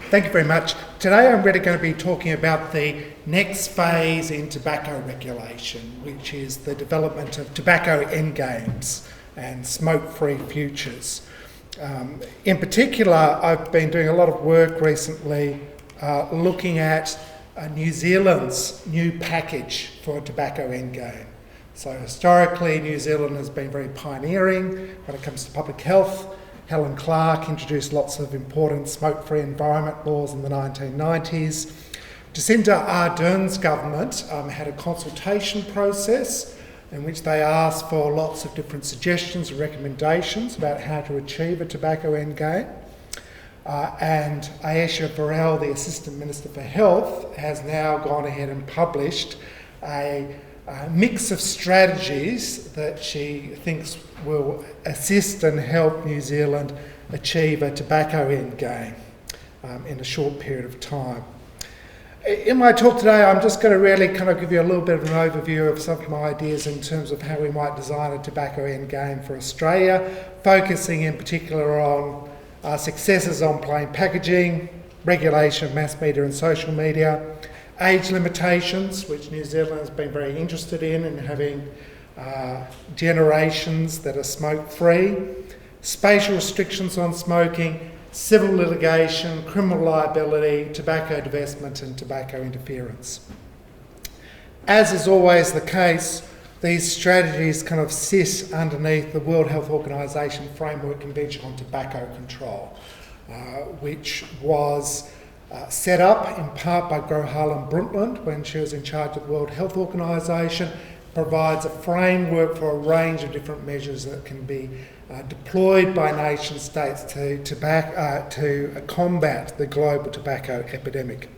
Thank you very much. Today I'm really going to be talking about the next phase in tobacco regulation, which is the development of tobacco endgames and smoke-free futures. In particular, I've been doing a lot of work recently looking at New Zealand's new package for a tobacco endgame. So historically, New Zealand has been very pioneering when it comes to public health. Helen Clark introduced lots of important smoke-free environment laws in the 1990s. Jacinda Ardern's government had a consultation process in which they asked for lots of different suggestions and recommendations about how to achieve a tobacco endgame. And Ayesha Burrell, the Assistant Minister for Health, has now gone ahead and published a mix of strategies that she thinks will assist and help New Zealand achieve a tobacco endgame in a short period of time. In my talk today, I'm just going to really kind of give you a little bit of an overview of some of my ideas in terms of how we might design a tobacco endgame for Australia, focusing in particular on successes on plain packaging, regulation of mass media and social media, age limitations, which New Zealand has been very interested in having generations that are smoke-free, spatial restrictions on smoking, civil litigation, criminal liability, tobacco divestment and tobacco interference. As is always the case, these strategies kind of sit underneath the World Health Organization Framework Convention on Tobacco Control, which was set up in part by Gro Harlem Brundtland when she was in charge of the World Health Organization, provides a framework for a range of different measures that can be deployed by nation states to combat the global tobacco epidemic.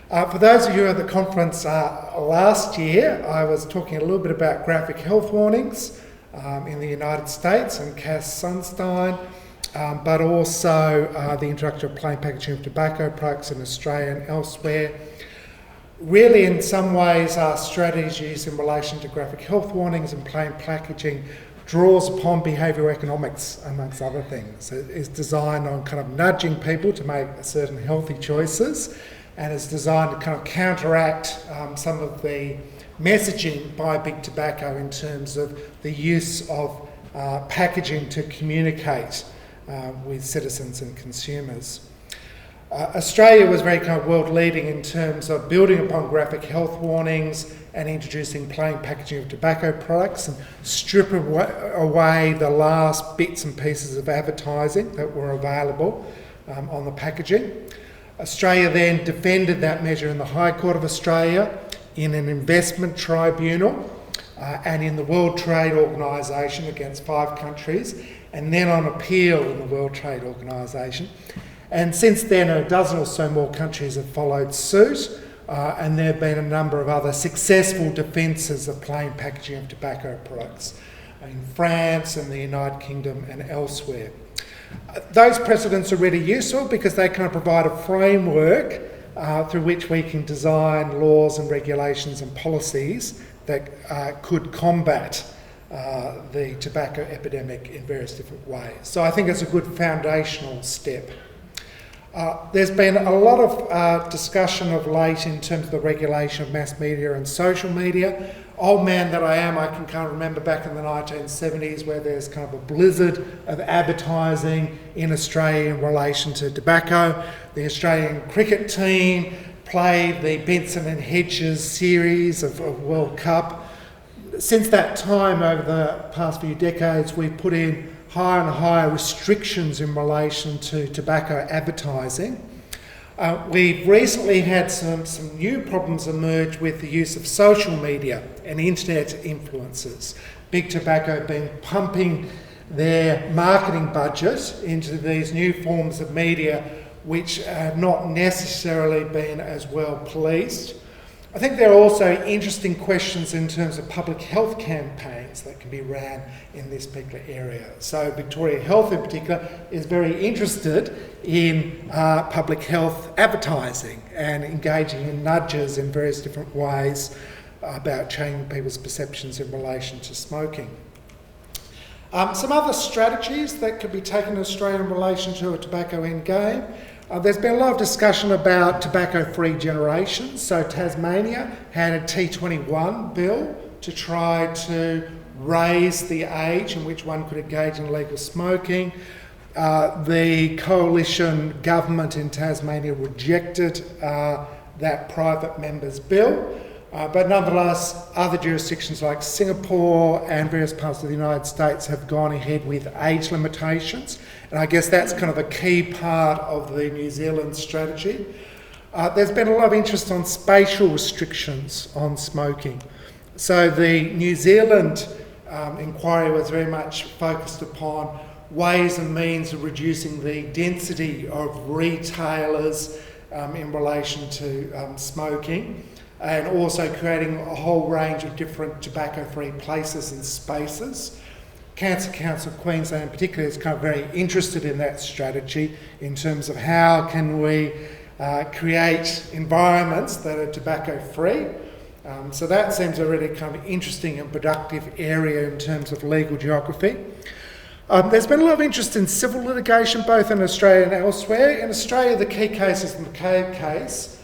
For those of you at the conference last year, I was talking a little bit about graphic health warnings in the United States and Cass Sunstein, but also the introduction of plain packaging of tobacco products in Australia and elsewhere. Really, in some ways, our strategies in relation to graphic health warnings and plain packaging draws upon behavioural economics, amongst other things. It is designed on kind of nudging people to make certain healthy choices, and is designed to kind of counteract some of the messaging by big tobacco in terms of the use of packaging to communicate with citizens and consumers. Australia was very kind of world leading in terms of building upon graphic health warnings and introducing plain packaging of tobacco products and strip away the last bits and pieces of advertising that were available on the packaging. Australia then defended that measure in the High Court of Australia, in an investment tribunal, and in the World Trade Organisation against 5 countries, and then on appeal in the World Trade Organisation. And since then, a dozen or so more countries have followed suit, and there have been a number of other successful defences of plain packaging of tobacco products in France and the United Kingdom and elsewhere. Those precedents are really useful because they kind of provide a framework through which we can design laws and regulations and policies that could combat the tobacco epidemic in various different ways. So I think it's a good foundational step. There's been a lot of discussion of late in terms of the regulation of mass media and social media. Old man that I am, I can kind of remember back in the 1970s where there's kind of a blizzard of advertising in Australia in relation to tobacco. The Australian cricket team played the Benson and Hedges series of World Cup. Since that time, over the past few decades, we've put in higher and higher restrictions in relation to tobacco advertising. We've recently had some new problems emerge with the use of social media and internet influencers. Big tobacco have been pumping their marketing budget into these new forms of media which have not necessarily been as well policed. I think there are also interesting questions in terms of public health campaigns that can be ran in this particular area. So Victoria Health in particular is very interested in public health advertising and engaging in nudges in various different ways about changing people's perceptions in relation to smoking. Some other strategies that could be taken in Australia in relation to a tobacco endgame There's been a lot of discussion about tobacco-free generations. So Tasmania had a T21 bill to try to raise the age in which one could engage in legal smoking. The coalition government in Tasmania rejected that private member's bill. But nonetheless, other jurisdictions like Singapore and various parts of the United States have gone ahead with age limitations. And I guess that's kind of a key part of the New Zealand strategy. There's been a lot of interest on spatial restrictions on smoking. So the New Zealand inquiry was very much focused upon ways and means of reducing the density of retailers in relation to smoking, and also creating a whole range of different tobacco-free places and spaces. Cancer Council Queensland in particular is kind of very interested in that strategy in terms of how can we create environments that are tobacco-free. So that seems a really kind of interesting and productive area in terms of legal geography. There's been a lot of interest in civil litigation, both in Australia and elsewhere. In Australia, the key case is the McCabe case,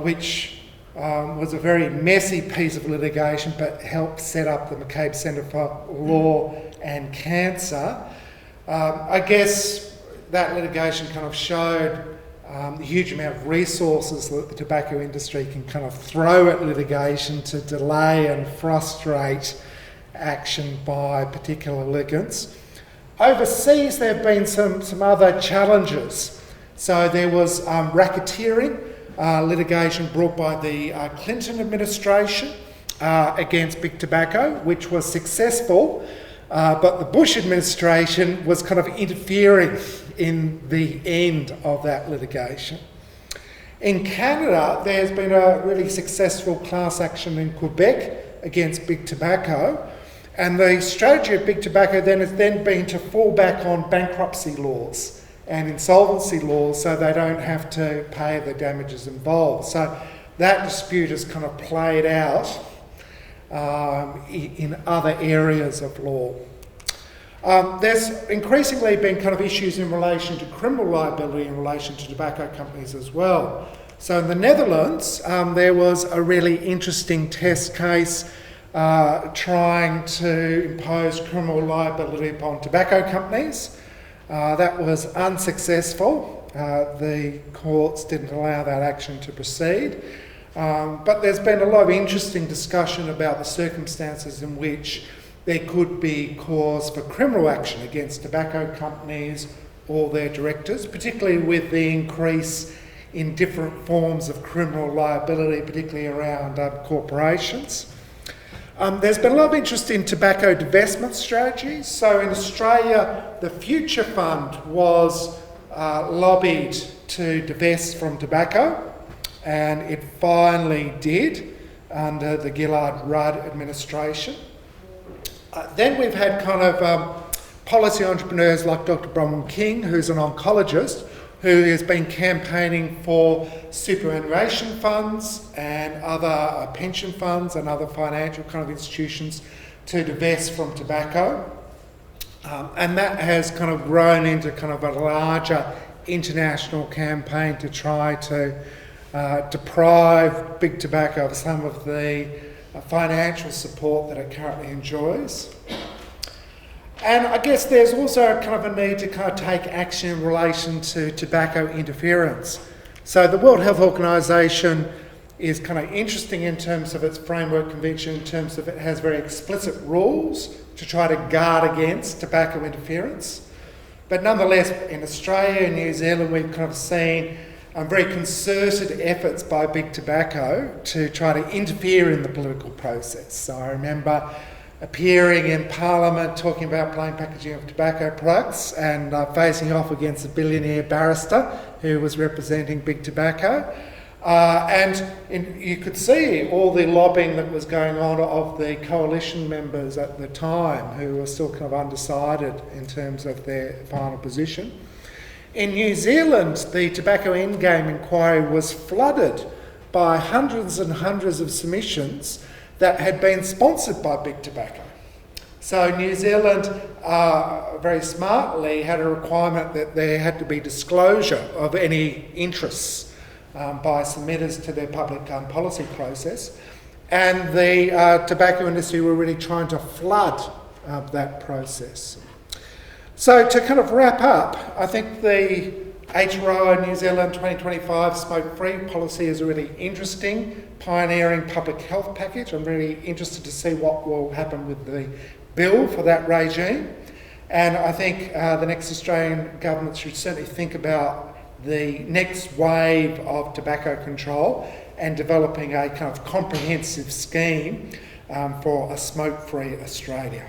which was a very messy piece of litigation, but helped set up the McCabe Centre for Law and Cancer. I guess that litigation kind of showed the huge amount of resources that the tobacco industry can kind of throw at litigation to delay and frustrate action by particular litigants. Overseas, there have been some other challenges. So there was racketeering, litigation brought by the Clinton administration against big tobacco, which was successful, but the Bush administration was kind of interfering in the end of that litigation. In Canada, there's been a really successful class action in Quebec against big tobacco, and the strategy of big tobacco then has been to fall back on bankruptcy laws and insolvency laws so they don't have to pay the damages involved. So that dispute has kind of played out in other areas of law. There's increasingly been kind of issues in relation to criminal liability in relation to tobacco companies as well. So in the Netherlands, there was a really interesting test case trying to impose criminal liability upon tobacco companies. That was unsuccessful. The courts didn't allow that action to proceed. But there's been a lot of interesting discussion about the circumstances in which there could be cause for criminal action against tobacco companies or their directors, particularly with the increase in different forms of criminal liability, particularly around corporations. There's been a lot of interest in tobacco divestment strategies. So in Australia, the Future Fund was lobbied to divest from tobacco, and it finally did under the Gillard-Rudd administration. Then we've had kind of policy entrepreneurs like Dr. Bronwyn King, who's an oncologist, who has been campaigning for superannuation funds and other pension funds and other financial kind of institutions to divest from tobacco. And that has kind of grown into kind of a larger international campaign to try to deprive big tobacco of some of the financial support that it currently enjoys. And I guess there's also kind of a need to kind of take action in relation to tobacco interference. So the World Health Organization is kind of interesting in terms of its framework convention, in terms of it has very explicit rules to try to guard against tobacco interference. But nonetheless, in Australia and New Zealand, we've kind of seen very concerted efforts by big tobacco to try to interfere in the political process. So I remember appearing in Parliament talking about plain packaging of tobacco products and facing off against a billionaire barrister who was representing big tobacco. You could see all the lobbying that was going on of the coalition members at the time, who were still kind of undecided in terms of their final position. In New Zealand, the Tobacco Endgame inquiry was flooded by hundreds and hundreds of submissions that had been sponsored by big tobacco. So New Zealand very smartly had a requirement that there had to be disclosure of any interests by submitters to their public policy process. And the tobacco industry were really trying to flood that process. So to kind of wrap up, I think the HRO New Zealand 2025 Smokefree policy is a really interesting, pioneering public health package. I'm really interested to see what will happen with the bill for that regime. And I think the next Australian government should certainly think about the next wave of tobacco control and developing a kind of comprehensive scheme for a smoke-free Australia.